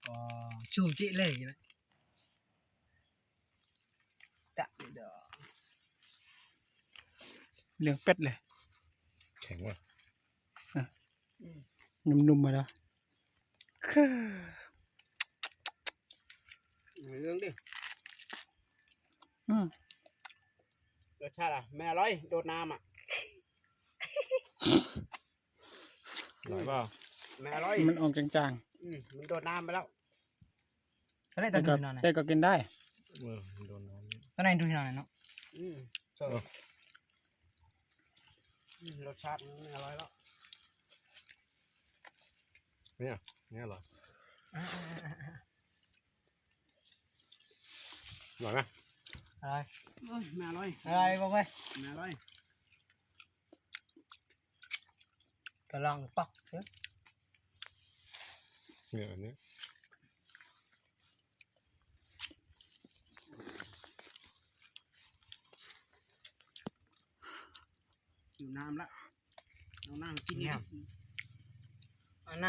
อ๋อชูจิเลยนะตะเด้อเหลืองเป็ดเลยแข็งว่ะนุ่มๆมาแล้วเรื่องดิ อืม รสชาติอ่ะไม่อร่อยโดดน้ำอ่ะ อร่อยเปล่า ไม่อร่อย มันออกจาง มันโดดน้ำไปแล้ว ๆอะไร แต่ ตอน ก็ ดูนอน แต่ก็กินได้ โดนน้ำ ตอนไหนดูนอนเนาะ รสชาติไม่อร่อยแล้ว เนี่ยอร่อยอร่อยไหม อะไร ไม่อร่อย อะไรบอกไว้ ไม่อร่อย กำลังปักเนอะ เนี่ยอันนี้ อยู่น้ำละเอาน้ำกินเนี่ย